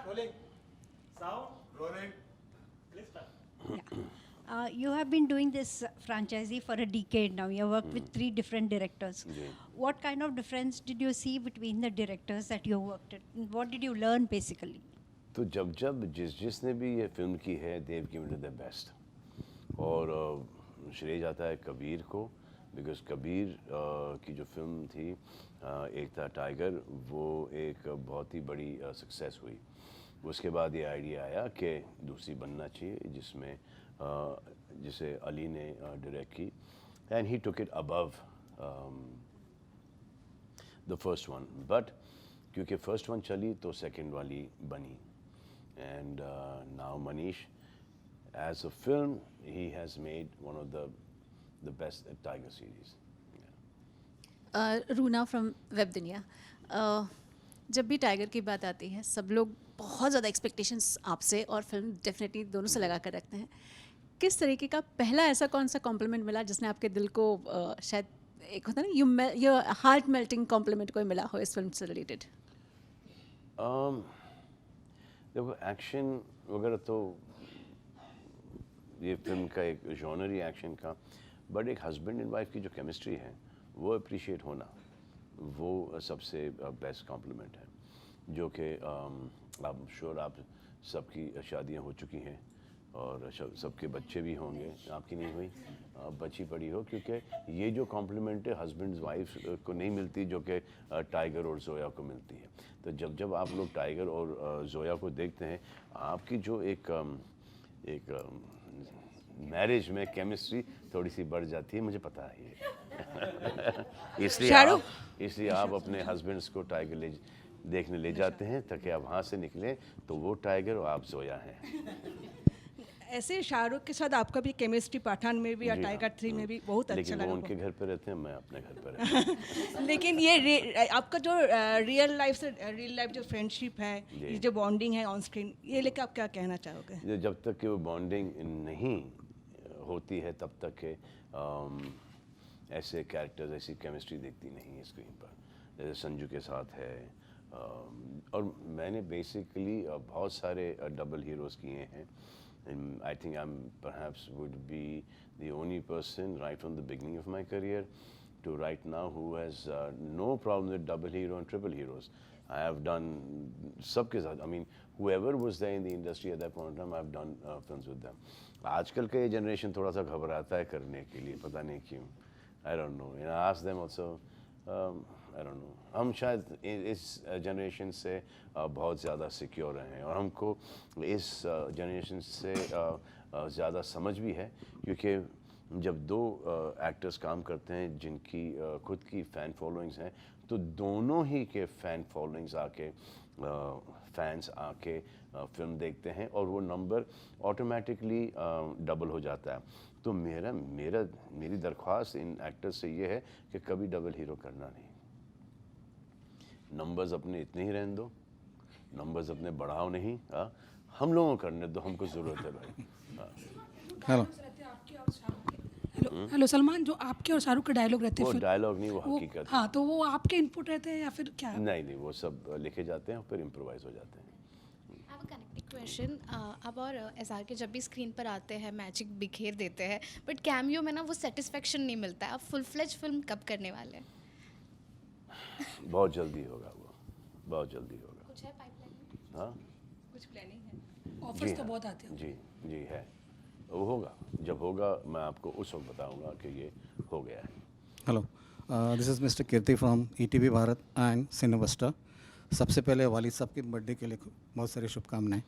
Rolling. Sound. Rolling. Please start. You have been doing this franchisee for a decade now. You have worked with 3 different directors. Ji. What kind of difference did you see between the directors that you worked with? What did you learn basically? तो जब जिसने भी ये film की है देव given it the best और श्रेय जाता है कबीर को बिकॉज कबीर की जो फिल्म थी एक था टाइगर वो एक बहुत ही बड़ी सक्सेस हुई उसके बाद ये आइडिया आया कि दूसरी बनना चाहिए जिसमें जिसे अली ने डायरेक्ट की and he took it above the first one but क्योंकि फर्स्ट वन चली तो सेकंड वाली बनी and now Manish as a film he has made one of the best Tiger series. Runa from web दुनिया जब भी tiger की बात आती है सब लोग बहुत ज़्यादा एक्सपेक्टेशंस आपसे और फिल्म डेफिनेटली दोनों से लगा कर रखते हैं किस तरीके का पहला ऐसा कौन सा कॉम्प्लीमेंट मिला जिसने आपके दिल को शायद एक होता है ना योर हार्ट मेल्टिंग कॉम्प्लीमेंट कोई मिला हो इस फिल्म से रिलेटेड? देखो एक्शन वगैरह तो ये फिल्म का एक जॉनर ही एक्शन का बट एक हस्बैंड एंड वाइफ की जो केमिस्ट्री है वो अप्रिशिएट होना वो सबसे बेस्ट कॉम्प्लीमेंट है जो कि आप श्योर आप सबकी शादियां हो चुकी हैं और सबके बच्चे भी होंगे आपकी नहीं हुई बची पड़ी हो क्योंकि ये जो कॉम्प्लीमेंट है हस्बैंड वाइफ को नहीं मिलती जो कि टाइगर और जोया को मिलती है तो जब आप लोग टाइगर और जोया को देखते हैं आपकी जो एक मैरिज में केमिस्ट्री थोड़ी सी बढ़ जाती है मुझे पता है ये इसलिए आप अपने हस्बैंड्स को टाइगर देखने ले जाते हैं ताकि आप वहाँ से निकलें तो वो टाइगर और आप जोया हैं ऐसे शाहरुख के साथ आपका भी केमिस्ट्री पठान में भी और टाइगर 3 में भी बहुत अच्छा लगा। लेकिन वो उनके घर पे रहते हैं मैं अपने घर पे रहता हूँ लेकिन ये आपका जो रियल लाइफ जो फ्रेंडशिप है ये जो बॉन्डिंग है ऑन स्क्रीन ये लेकर आप क्या कहना चाहोगे? जब तक कि वो बॉन्डिंग नहीं होती है तब तक के ऐसे कैरेक्टर्स ऐसी केमिस्ट्री दिखती नहीं है स्क्रीन पर जैसे संजू के साथ है और मैंने बेसिकली बहुत सारे डबल हीरोज़ किए हैं and I think I'm perhaps would be the only person right from the beginning of my career to right now who has no problem with double hero and triple heroes. I have done सबके साथ I mean whoever was there in the industry at that point in time I've done films with them. आजकल का ये generation थोड़ा सा घबराता है करने के लिए पता नहीं क्यों I don't know and I ask them also I don't know हम शायद इस जनरेशन से बहुत ज़्यादा सिक्योर हैं और हमको इस जनरेशन से ज़्यादा समझ भी है क्योंकि जब दो एक्टर्स काम करते हैं जिनकी खुद की फ़ैन फॉलोइंग्स हैं तो दोनों ही के फ़ैन फॉलोइंग्स आके फैंस आके फिल्म देखते हैं और वो नंबर ऑटोमेटिकली डबल हो जाता है तो मेरी दरख्वास्त इन एक्टर्स से ये है कि कभी डबल हीरो करना नहीं नंबर्स अपने इतने ही रहने दो नंबर्स अपने बढ़ाओ नहीं हम लोगों को करने दो हमको ज़रूरत है भाई हेलो सलमान जो आपके और शाहरुख के डायलॉग रहते हैं वो डायलॉग नहीं वो हकीकत हाँ तो वो आपके इनपुट रहते हैं या फिर क्या? नहीं वो सब लिखे जाते हैं और फिर इम्प्रोवाइज हो जाते हैं। क्वेश्चन अब और एसआर के जब भी स्क्रीन पर आते हैं मैजिक बिखेर देते हैं बट कैमियो में ना वो सेटिस्फेक्शन नहीं मिलता है अब फुल फ्लेज फिल्म कब करने वाले हैं? बहुत जल्दी होगा वो बहुत जल्दी होगा कुछ है पाइपलाइन में? हाँ कुछ प्लानिंग है? ऑफर्स तो बहुत आते हैं। जी है वो होगा जब होगा मैं आपको उस वक्त बताऊंगा कि ये हो गया है। Hello this is mister Kirti from ETV Bharat and Cinevista. सबसे पहले वालिद साहब की बर्थडे के लिए बहुत सारी शुभकामनाएं।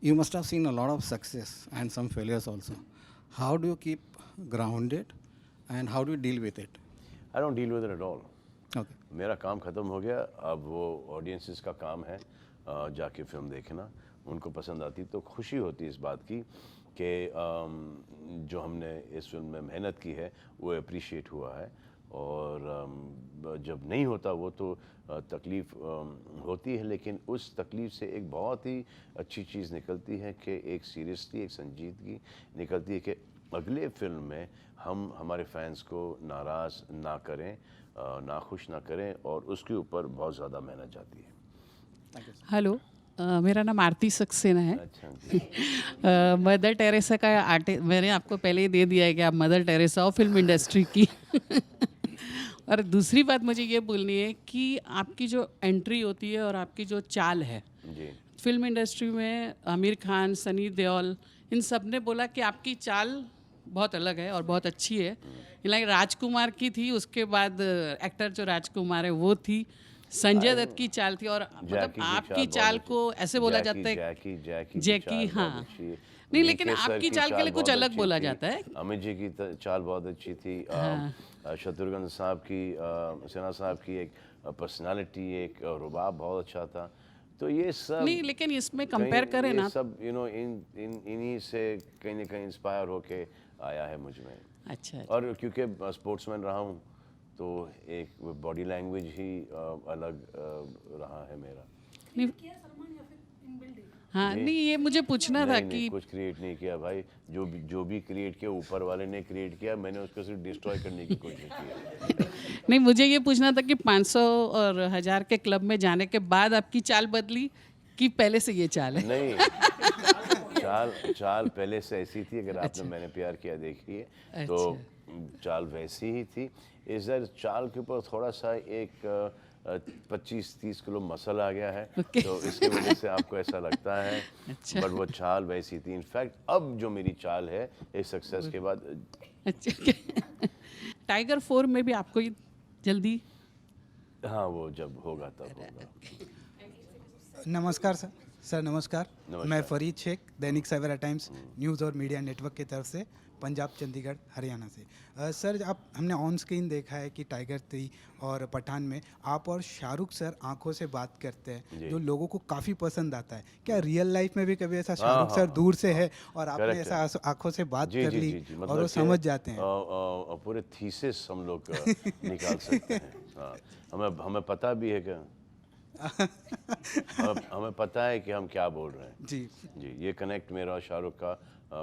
You must have seen a lot of success and some failures also. How do you keep grounded and how do you deal with it? I don't deal with it at all. Okay. मेरा काम ख़त्म हो गया अब वो audiences का काम है जाके फिल्म देखना उनको पसंद आती तो खुशी होती इस बात की कि जो हमने इस फिल्म में मेहनत की है वो अप्रिशिएट हुआ है और जब नहीं होता वो तो तकलीफ़ होती है लेकिन उस तकलीफ़ से एक बहुत ही अच्छी चीज़ निकलती है कि एक सीरियसली एक संजीदगी निकलती है कि अगले फिल्म में हम हमारे फैंस को नाराज़ ना करें नाखुश ना करें और उसके ऊपर बहुत ज़्यादा मेहनत जाती है हेलो, मेरा नाम आरती सक्सेना है। अच्छा मदर टेरेसा का आर्टिस्ट मैंने आपको पहले ही दे दिया है कि आप मदर टेरेसा हो फिल्म इंडस्ट्री की। और दूसरी बात मुझे ये बोलनी है कि आपकी जो एंट्री होती है और आपकी जो चाल है जी फिल्म इंडस्ट्री में, आमिर खान, सनी देओल, इन सब ने बोला कि आपकी चाल बहुत अलग है और बहुत अच्छी है। लाइक राजकुमार की थी, उसके बाद एक्टर जो राजकुमार है वो थी, संजय दत्त की चाल थी, और मतलब जैकी की आपकी बहुत चाल अच्छी- को ऐसे बोला जैकी- जाता है जैकी की जैकी, चाल बहुत हाँ। अच्छी है। नहीं, लेकिन वीके सर आपकी की चाल के लिए कुछ बहुत अलग अच्छी बोला थी। जाता है। अमित जी की चाल बहुत अच्छी थी। शत्रुघ्न साहब की, सिन्हा साहब की एक पर्सनालिटी, एक रुबाब बहुत अच्छा था। तो ये सब नहीं, लेकिन इसमें कंपेयर कहीं- करें ये ना, सब इन्हीं से कहीं ना कहीं इंस्पायर होके आया है मुझ में। अच्छा और क्योंकि स्पोर्ट्समैन रहा हूँ तो एक बॉडी लैंग्वेज ही अलग रहा है मेरा। नहीं, हाँ नहीं, ये मुझे पूछना था नहीं, कि कुछ क्रिएट नहीं किया भाई। जो भी क्रिएट किया ऊपर वाले ने क्रिएट किया, मैंने उसको सिर्फ डिस्ट्रॉय करने की कोशिश की। नहीं, मुझे ये पूछना था कि 500 और 1000 के क्लब में जाने के बाद आपकी चाल बदली कि पहले से ये चाल है? नहीं, चाल पहले से ऐसी थी। अगर आपने मैंने प्यार किया देखी है तो चाल वैसी ही थी। इस चाल के ऊपर थोड़ा सा एक 25-30 किलो मसल आ गया है, तो इसकी वजह से आपको ऐसा लगता है। बट वो चाल वैसी थी। इनफैक्ट अब जो मेरी चाल है इस सक्सेस के बाद, अच्छा। टाइगर 4 में भी आपको ही जल्दी? हाँ वो जब होगा तब होगा। नमस्कार सर। सर नमस्कार। नमस्कार। मैं फरीद शेख, दैनिक सवेरा टाइम्स न्यूज़ और मीडिया नेटवर्क की तरफ से, पंजाब, चंडीगढ़, हरियाणा से। सर आप हमने ऑन स्क्रीन देखा है कि टाइगर 3 और पठान में आप और शाहरुख सर आंखों से बात करते हैं, जो लोगों को काफ़ी पसंद आता है। क्या रियल लाइफ में भी कभी ऐसा शाहरुख सर दूर से है और आपने Correct है। ऐसा आंखों से बात जी कर जी ली जी जी और वो मतलब समझ जाते हैं? पूरे थीसिस हम लोग निकाल सकते हैं। हाँ, हमें पता भी है कि हमें पता है कि हम क्या बोल रहे हैं। जी जी, ये कनेक्ट मेरा और शाहरुख का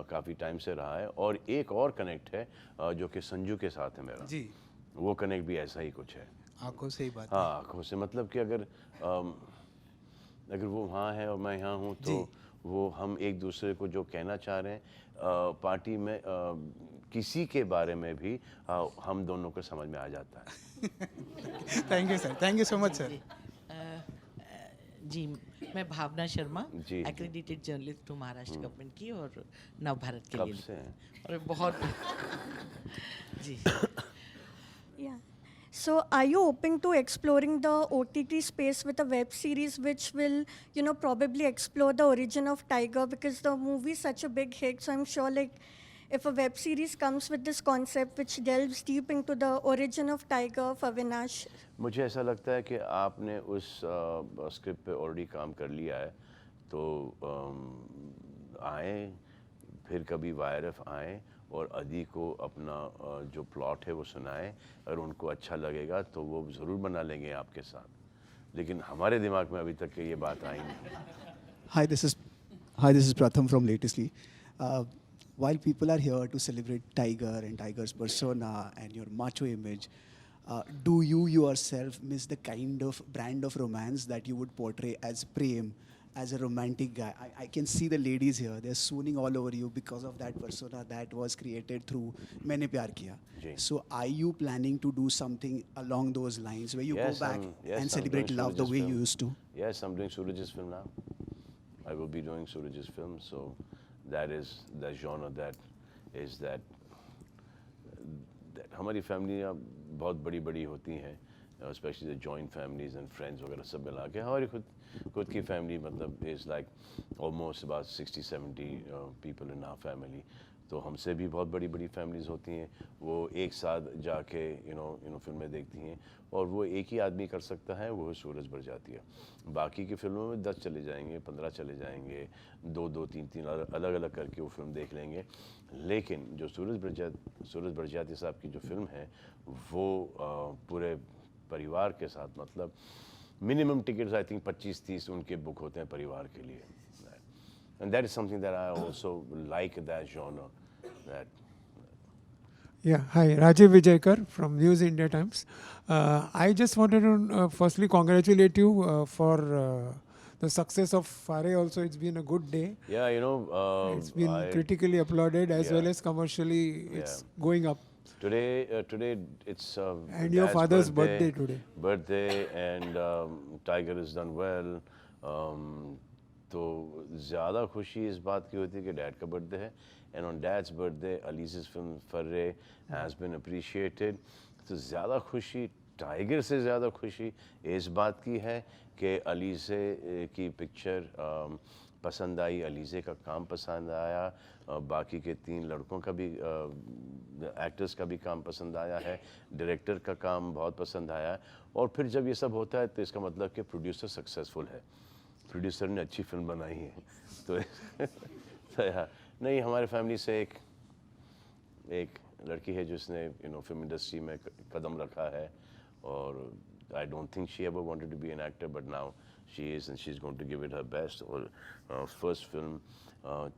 काफ़ी टाइम से रहा है। और एक और कनेक्ट है जो कि संजू के साथ है मेरा। जी, वो कनेक्ट भी ऐसा ही कुछ है। आंखों से ही बात। हाँ, आँखों से मतलब कि अगर वो वहाँ है और मैं यहाँ हूँ तो वो हम एक दूसरे को जो कहना चाह रहे हैं पार्टी में किसी के बारे में भी हम दोनों को समझ में आ जाता है। Thank you sir, thank you so much sir. जी, मैं भावना शर्मा, जी। एक्रेडिटेड जर्नलिस्ट हूँ महाराष्ट्र गवर्नमेंट की और नवभारत के कब लिए। से हैं? और बहुत जी। Yeah. So, are you open to exploring the OTT space with a web series which will, probably explore the origin of Tiger, because the movie is such a big hit. So, I'm sure, like, if a web series comes with this concept which delves deep into the origin of Tiger for Avinash. मुझे ऐसा लगता है कि आपने उस script पे already काम कर लिया है, तो आए फिर कभी वायरफ आए और अदी को अपना जो प्लॉट है वो सुनाए। अगर उनको अच्छा लगेगा तो वो ज़रूर बना लेंगे आपके साथ, लेकिन हमारे दिमाग में अभी तक ये बात आई नहीं। Hi, this is Pratham from Latestly. While people are here to celebrate Tiger and Tiger's persona and your macho image, do you yourself miss the kind of brand of romance that you would portray as Prem, as a romantic guy? I can see the ladies here; they're swooning all over you because of that persona that was created through Maine Pyar Kiya. Ji. So, are you planning to do something along those lines where you Yes, go back I'm and celebrate doing love the Suraj's way film. you used to? Yes, I'm doing Suraj's film now. I will be doing Suraj's film, so that is the genre that हमारी फैमिलियाँ बहुत बड़ी होती हैं, specially the joint families and friends वगैरह सब मिला के। हमारी खुद की फैमिली मतलब is like almost about 60-70 people in our family. तो हमसे भी बहुत बड़ी फैमिलीज़ होती हैं, वो एक साथ जाके फिल्में देखती हैं, और वो एक ही आदमी कर सकता है, वो सूरज बरजातिया। बाकी की फिल्मों में 10 चले जाएंगे, 15 चले जाएंगे, 2 3 अलग करके वो फिल्म देख लेंगे। लेकिन जो सूरज बरजातिया साहब की जो फिल्म है वो पूरे परिवार के साथ, मतलब मिनिमम टिकट्स आई थिंक 25-30 उनके बुक होते हैं परिवार के लिए। And that is something that I also like, that genre. Yeah, hi, Rajiv Vijayakar from News India Times. I just wanted to firstly congratulate you for the success of Fare also, it's been a good day. Yeah, you know, It's been critically applauded as yeah. well as commercially. It's going up. Today it's And your Dad's father's birthday today. Birthday and Tiger has done well. तो ज़्यादा खुशी इस बात की होती है कि dad का बर्थडे है, and on Dad's birthday, Alice's film Farre has been appreciated. तो ज़्यादा खुशी, टाइगर से ज़्यादा खुशी इस बात की है कि अलीज़े की पिक्चर पसंद आई, अलीज़े का काम पसंद आया, बाकी के 3 लड़कों का भी एक्टर्स का भी काम पसंद आया है, डायरेक्टर का काम बहुत पसंद आया, और फिर जब ये सब होता है तो इसका मतलब कि प्रोड्यूसर सक्सेसफुल है, प्रोड्यूसर ने अच्छी फिल्म बनाई है। तो यार नहीं, हमारे फैमिली से एक लड़की है जिसने फिल्म इंडस्ट्री में कदम रखा है, और I don't think she ever wanted to be an actor, but now she is, and she's going to give it her best. और first film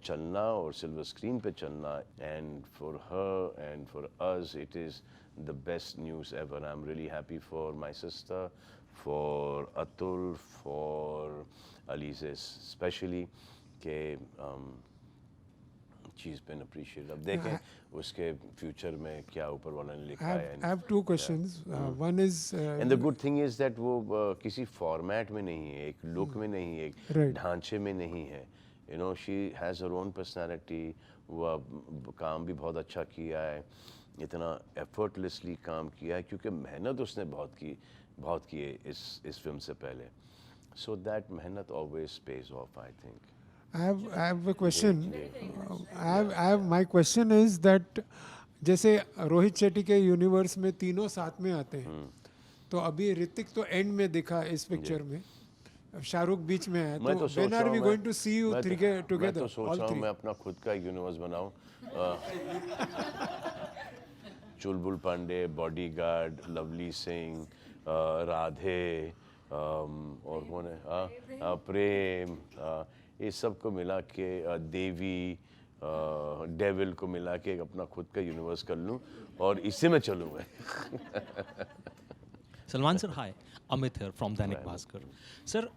चलना और सिल्वर स्क्रीन पे चलना, and for her and for us it is the best news ever. I'm really happy for my sister, for Atul, for Alice especially कि she's been appreciated. अब देखें उसके future में क्या ऊपर वाला ने लिखा है। I have 2 questions. One is and the good thing is that वो किसी फॉर्मेट में नहीं है, एक लुक में नहीं है, एक ढांचे में नहीं है। she has her own personality. वो काम भी बहुत अच्छा किया है, इतना effortlessly काम किया है क्योंकि मेहनत उसने बहुत की है इस फिल्म से पहले। So that मेहनत always pays off, I think. I have a question. My question is that जैसे रोहित शेट्टी के यूनिवर्स में तीनों साथ में आते हैं, तो अभी ऋतिक तो एंड में दिखा इस पिक्चर में, शाहरुख बीच में है, तो when are we going to see you together? मैं तो सोच रहा हूँ मैं अपना खुद का यूनिवर्स बनाऊँ। चुलबुल पांडे, बॉडीगार्ड, लवली सिंह, राधे, और कौन है, प्रेम, ये सब को मिला के, देवी, डेविल को मिला के अपना खुद का यूनिवर्स कर लूं और इससे मैं चलूं मैं। Salman sir, hi, Amit here from Dainik Bhaskar. Sir,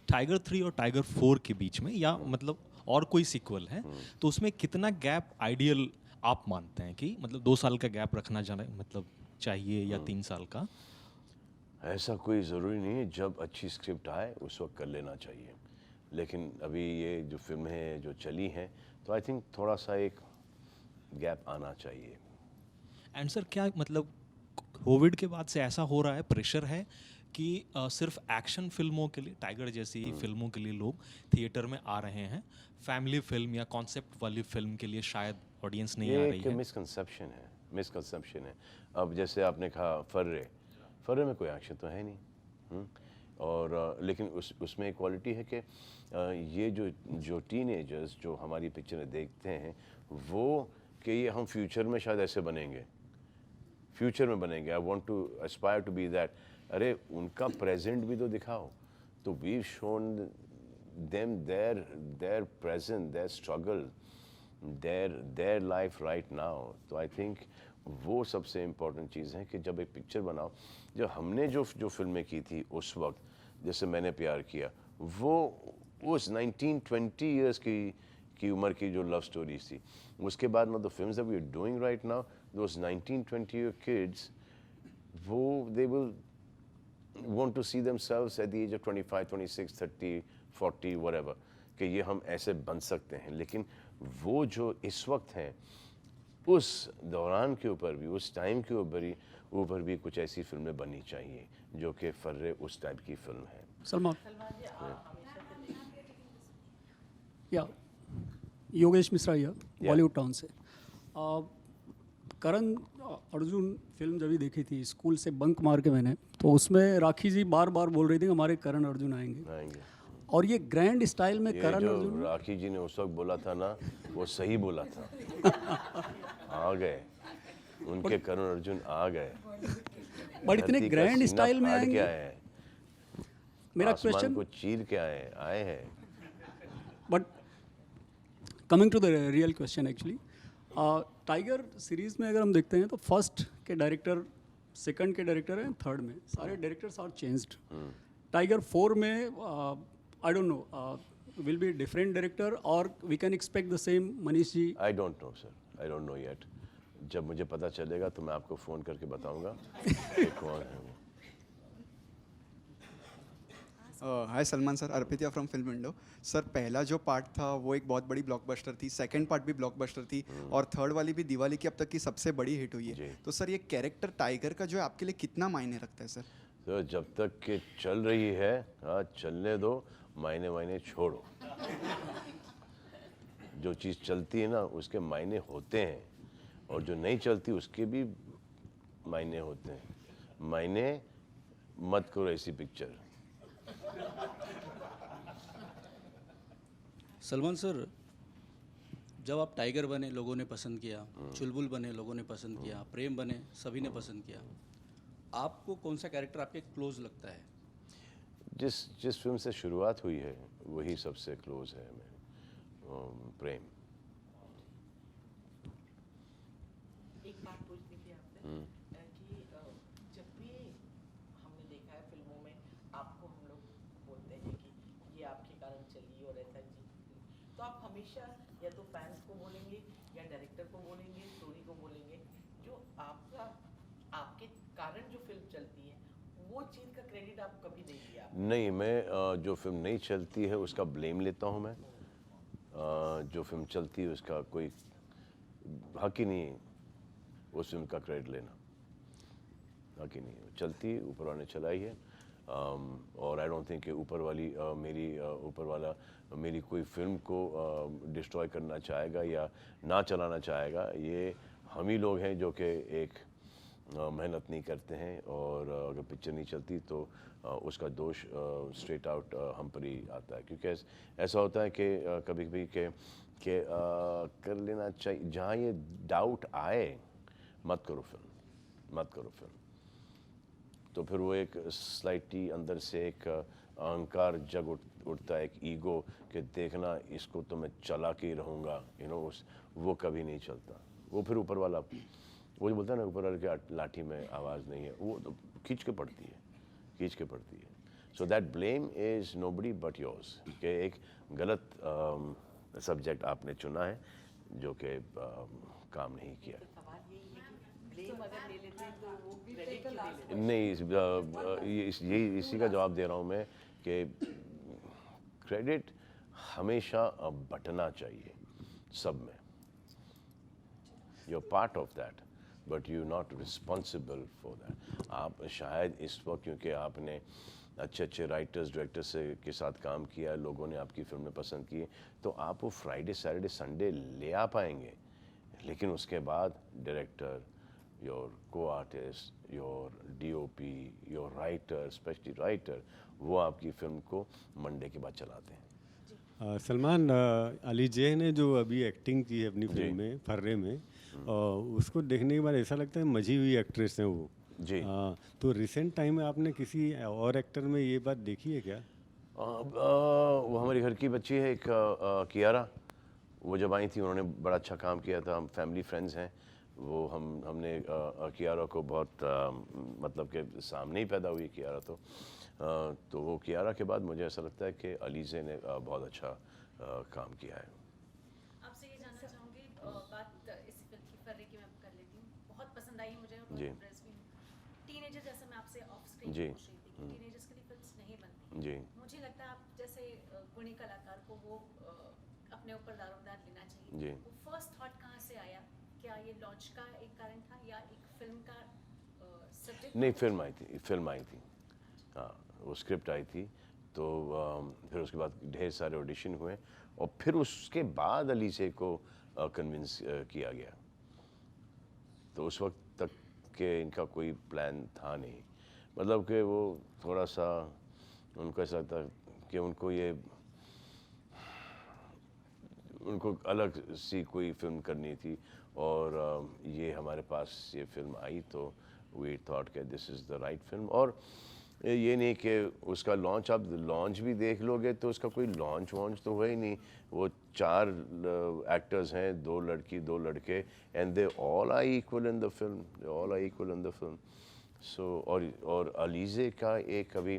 tiger 3 और टाइगर 4 के बीच में, या मतलब और कोई सीक्वल है तो उसमें कितना गैप आइडियल आप मानते हैं कि मतलब 2 साल का गैप रखना मतलब चाहिए या 3 साल का? ऐसा कोई ज़रूरी नहीं है, जब अच्छी स्क्रिप्ट आए उस वक्त कर लेना चाहिए, लेकिन अभी ये जो फिल्म है जो चली हैं तो आई थिंक थोड़ा सा एक गैप आना चाहिए। एंड सर, क्या मतलब कोविड के बाद से ऐसा हो रहा है, प्रेशर है कि सिर्फ एक्शन फिल्मों के लिए, टाइगर जैसी फिल्मों के लिए लोग थिएटर में आ रहे हैं, फैमिली फिल्म या कॉन्सेप्ट वाली फिल्म के लिए शायद ऑडियंस नहीं आ रही है? मिसकंसेप्शन है। अब जैसे आपने कहा फर्रे में कोई एक्शन तो है नहीं, और लेकिन उसमें एक क्वालिटी है कि ये जो टीनेजर्स जो हमारी पिक्चरें देखते हैं वो कि ये हम फ्यूचर में शायद ऐसे बनेंगे, I want to aspire to be that. अरे उनका प्रेजेंट भी तो दिखाओ, तो we shown them their present, their struggle, their life right now. तो आई थिंक वो सबसे इम्पोर्टेंट चीज़ है कि जब एक पिक्चर बनाओ, जो हमने जो फिल्में की थी उस वक्त, जैसे मैंने प्यार किया, वो उस 19-20 ईयर्स की उम्र की जो लव स्टोरीज थी, उसके बाद मतलब films that we are doing right now, those 19-20 year kids, वो they will want to see themselves at the age of 25, 26, 30, 40 whatever, कि ये हम ऐसे बन सकते हैं। लेकिन वो जो इस वक्त हैं, उस दौरान के ऊपर भी, उस टाइम के ऊपर भी कुछ ऐसी फिल्में बननी चाहिए जो कि फर्रे उस टाइप की फिल्म है। सलमान, या योगेश मिश्रा या बॉलीवुड टाउन से। करण अर्जुन फिल्म जब भी देखी थी, स्कूल से बंक मार के मैंने, तो उसमें राखी जी बार बार बोल रही थी हमारे करण अर्जुन आएंगे। और ये ग्रैंड स्टाइल में करण अर्जुन, राखी जी ने उस वक्त बोला था ना, वो सही बोला था। आ गए उनके करण अर्जुन, आ गए, बट इतने ग्रैंड स्टाइल में आएंगे। क्या है मेरा क्वेश्चन को चीर के आए हैं। But coming to the real question, actually Tiger series में अगर हम देखते हैं तो फर्स्ट के डायरेक्टर, सेकंड के डायरेक्टर हैं, थर्ड में सारे डायरेक्टर्स आर चेंज्ड। टाइगर 4 में I don't know will be different director और we can expect the same Manish ji? I don't know sir, I don't know yet. जब मुझे पता चलेगा तो मैं आपको फ़ोन करके बताऊंगा कि कौन है वो। Hi Salman sir, Arpitiya from film window. Sir पहला जो पार्ट था वो एक बहुत बड़ी ब्लॉकबस्टर थी, सेकंड पार्ट भी ब्लॉकबस्टर थी और थर्ड वाली भी दिवाली की अब तक की सबसे बड़ी हिट हुई है। तो सर ये कैरेक्टर टाइगर का जो है आपके लिए कितना मायने रखता है सर? तो जब तक कि चल रही है, हाँ चलने दो, मायने छोड़ो। जो चीज़ चलती है ना उसके मायने होते हैं और जो नहीं चलती उसके भी मायने होते हैं। मायने मत करो ऐसी पिक्चर। सलमान सर, जब आप टाइगर बने लोगों ने पसंद किया, चुलबुल बने लोगों ने पसंद किया, प्रेम बने सभी ने पसंद किया, आपको कौन सा कैरेक्टर आपके क्लोज लगता है? जिस फिल्म से शुरुआत हुई है वही सबसे क्लोज है हमें, प्रेम। एक बात पूछनी थी आपसे कि जब भी हमने देखा है फिल्मों में आपको हम लोग बोलते हैं कि ये आपके कारण चली और ऐसा जी, तो आप हमेशा या तो फैंस को बोलेंगे या डायरेक्टर को बोलेंगे, स्टोरी को बोलेंगे, जो आपके कारण जो फिल्म चलती है वो चीज़ का क्रेडिट आप कभी देंगे? आप नहीं, मैं जो फिल्म नहीं चलती है उसका ब्लेम लेता हूँ मैं। जो फिल्म चलती है उसका कोई हक ही नहीं है उस फिल्म का क्रेडिट लेना, हक ही नहीं है। चलती ऊपर वाले ने चलाई है और आई डोंट थिंक कि ऊपर वाला मेरी कोई फिल्म को डिस्ट्रॉय करना चाहेगा या ना चलाना चाहेगा। ये हम ही लोग हैं जो कि एक मेहनत नहीं करते हैं और अगर पिक्चर नहीं चलती तो उसका दोष स्ट्रेट आउट हम पर ही आता है। क्योंकि ऐसा होता है कि कभी कभी के कर लेना चाहिए, जहाँ ये डाउट आए मत करो फिल्म। तो फिर वो एक स्लाइटली अंदर से एक अहंकार जग उठता है, एक ईगो कि देखना इसको तो मैं चला के ही रहूँगा, वो कभी नहीं चलता। वो फिर ऊपर वाला वो जो बोलता है ना, ऊपर वाले के लाठी में आवाज़ नहीं है, वो तो खींच के पड़ती है। So that blame is nobody but yours. कि एक गलत सब्जेक्ट आपने चुना है जो कि काम नहीं किया। नहीं, इसी का जवाब दे रहा हूँ मैं कि क्रेडिट हमेशा बंटना चाहिए सब में। You are part of that but you not responsible for that. आप शायद इस वक्त क्योंकि आपने अच्छे राइटर्स डायरेक्टर्स के साथ काम किया, लोगों ने आपकी फिल्में पसंद की, तो आप वो फ्राइडे सैटरडे संडे ले आ पाएंगे। लेकिन उसके बाद डायरेक्टर, योर को artist, your DOP, your writer, specially writer, वो आपकी फिल्म को मंडे के बाद चलाते हैं। सलमान, अली जे ने जो अभी एक्टिंग की है अपनी फिल्म में फर्रे में, उसको देखने के बाद ऐसा लगता है मजी हुई एक्ट्रेस हैं वो जी। तो रिसेंट टाइम में आपने किसी और एक्टर में ये बात देखी है क्या? वो हमारे घर की बच्ची है एक कियारा, वो जब आई थी उन्होंने बड़ा अच्छा काम किया था। हम फैमिली फ्रेंड्स हैं, वो हमने कियारा को बहुत मतलब के सामने ही पैदा हुई कियारा, तो वो कियारा के बाद मुझे ऐसा लगता है कि अलीज़े ने बहुत अच्छा काम किया है। आपसे ये जानना चाहूँगी, बात इसी फिल्म की फर्रे की मैं कर लेती हूँ, बहुत पसंद आई मुझे और बहुत इम्प्रेस भी हूँ। टीनेजर जैसा मैं आपसे ऑफ स्क्रीन पूछ रही थी कि टीनेजर्स के लिए फिल्म्स नहीं बनती जी। मुझे लगता है आप जैसे गुणी कलाकार को वो अपने ऊपर दारोमदार लेना चाहिए जी। वो फर्स्ट थॉट कहाँ से आया? क्या ये लॉन्च का एक कारण था या एक फिल्म का सब्जेक्ट? नहीं, फिल्म आई थी हाँ, वो स्क्रिप्ट आई थी, तो फिर उसके बाद ढेर सारे ऑडिशन हुए और फिर उसके बाद अलीज़े को कन्विंस किया गया। तो उस वक्त तक के इनका कोई प्लान था नहीं, मतलब कि वो थोड़ा सा उनको ऐसा था कि उनको अलग सी कोई फिल्म करनी थी और ये हमारे पास ये फिल्म आई तो वी थॉट कि this is the right film. और ये नहीं कि उसका लॉन्च, आप लॉन्च भी देख लोगे तो उसका कोई लॉन्च तो हुआ ही नहीं। वो 4 एक्टर्स हैं, 2 लड़की 2 लड़के, and they all are equal in the film, so और अलीज़े का एक अभी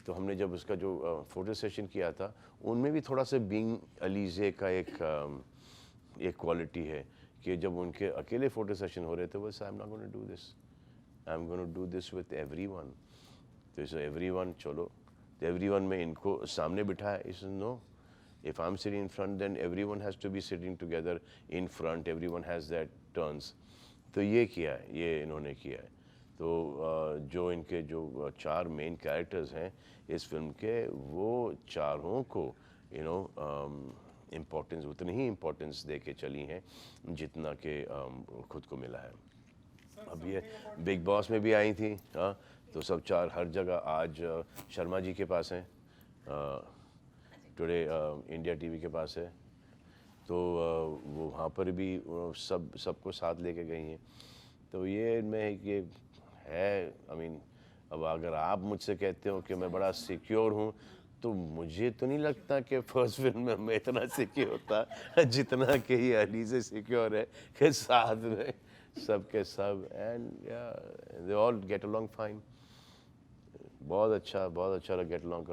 तो हमने जब उसका जो फोटो सेशन किया था उनमें भी थोड़ा सा बीइंग अलीजे का एक क्वालिटी है कि जब उनके अकेले फ़ोटो सेशन हो रहे थे बस I am not gonna do this, I am gonna do this with everyone. तो इस एवरीवन चलो, तो एवरीवन में इनको सामने बिठाया, इस no if I'm sitting in front then everyone has to be sitting together in front, everyone has that turns। तो ये किया है, ये इन्होंने किया है। तो जो इनके जो 4 मेन कैरेक्टर्स हैं इस फिल्म के, वो चारों को इम्पोर्टेंस उतनी ही इम्पोर्टेंस दे के चली हैं जितना कि खुद को मिला है। अब ये बिग बॉस में भी आई थी, हाँ, तो सब 4 हर जगह आज शर्मा जी के पास हैं, टुडे इंडिया टीवी के पास है, तो वो वहाँ पर भी सबको साथ लेके गई हैं। तो ये इनमें ये है, आई मीन अब अगर आप मुझसे कहते हो कि मैं बड़ा सिक्योर हूँ, तो मुझे तो नहीं लगता कि फर्स्ट फिल्म में मैं इतना सिक्योर था जितना कि ये अली से सिक्योर है कि साथ में सब के सब, and they all get along fine. बहुत अच्छा गेट अलोंग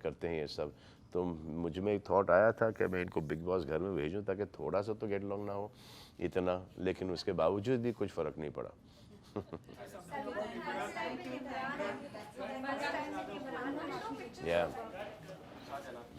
करते हैं ये सब। तो मुझ में एक थॉट आया था कि मैं इनको बिग बॉस घर में भेजूं ताकि थोड़ा सा तो गेट अलोंग ना हो इतना, लेकिन उसके बावजूद भी कुछ फ़र्क नहीं पड़ा। Yeah.